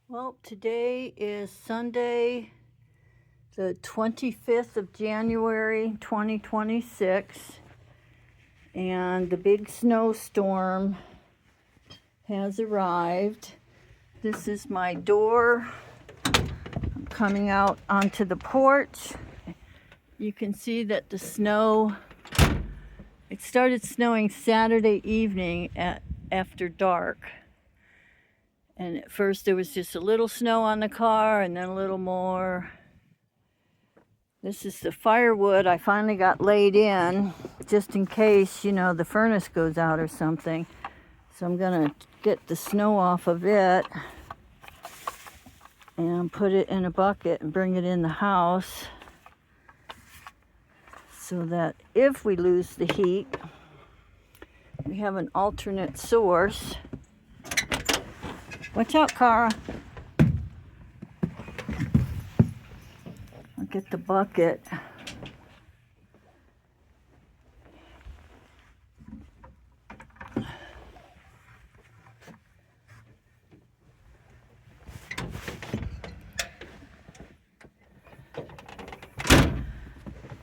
Well, today is Sunday, the 25th of January, 2026, and the big snowstorm has arrived. This is my door. I'm coming out onto the porch. You can see that the snow, it started snowing Saturday evening after dark. And at first there was just a little snow on the car and then a little more. This is the firewood I finally got laid in just in case, the furnace goes out or something. So I'm gonna get the snow off of it and put it in a bucket and bring it in the house so that if we lose the heat, we have an alternate source. Watch out, Cara. I'll get the bucket.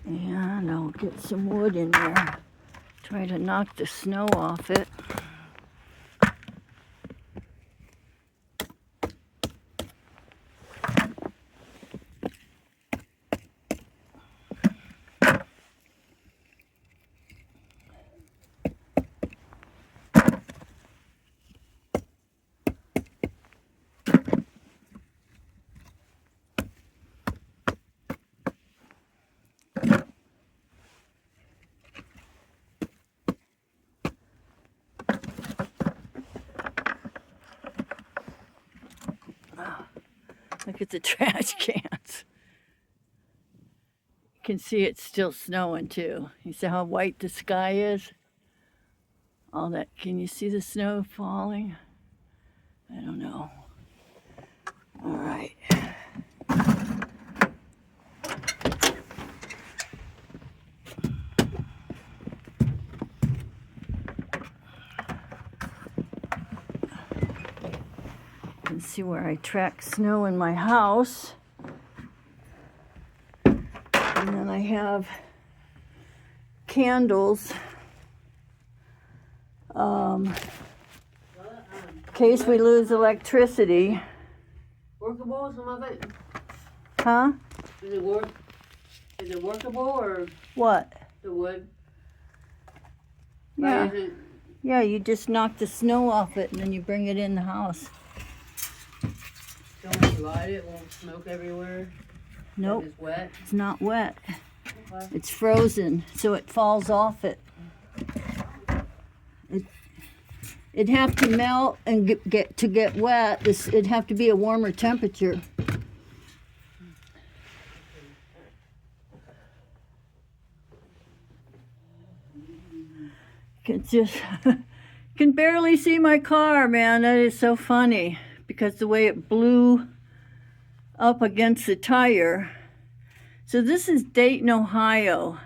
And I'll get some wood in there. Try to knock the snow off it. Look at the trash cans. You can see it's still snowing too. You see how white the sky is? All that, can you see the snow falling? I don't know. All right. You can see where I track snow in my house. And then I have candles. In case we lose electricity. Workable, some of it? Huh? Is it workable or What? the wood? Yeah. Or is it, Yeah, you just knock the snow off it and then you bring it in the house. don't when you light it, won't smoke everywhere? Nope, It's wet? it's not wet. Okay. It's frozen, so it falls off it. It'd have to melt and get wet. It'd have to be a warmer temperature. Can barely see my car, man. That is so funny because the way it blew up against the tire. So this is Dayton, Ohio.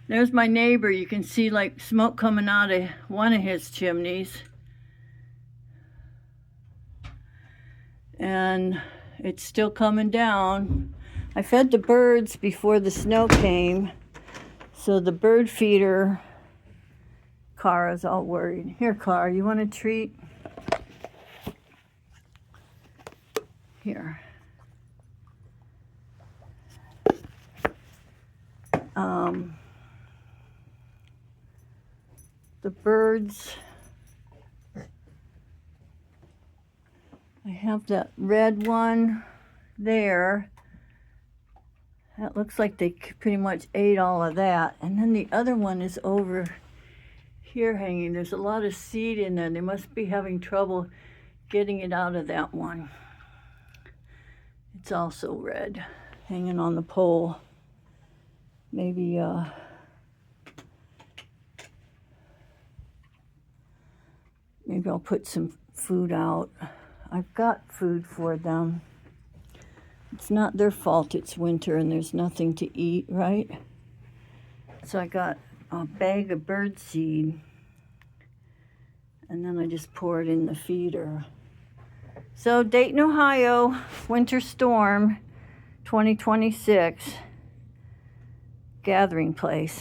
There's my neighbor. You can see like smoke coming out of one of his chimneys. And it's still coming down. I fed the birds before the snow came. So the bird feeder, Cara's all worried. Here, Cara, you want a treat? Here. The birds, I have that red one there. That looks like they pretty much ate all of that. And then the other one is over here hanging. There's a lot of seed in there. They must be having trouble getting it out of that one. It's also red, hanging on the pole. Maybe I'll put some food out. I've got food for them. It's not their fault it's winter and there's nothing to eat, right? So I got a bag of bird seed and then I just pour it in the feeder. So Dayton, Ohio, winter storm 2026 gathering place.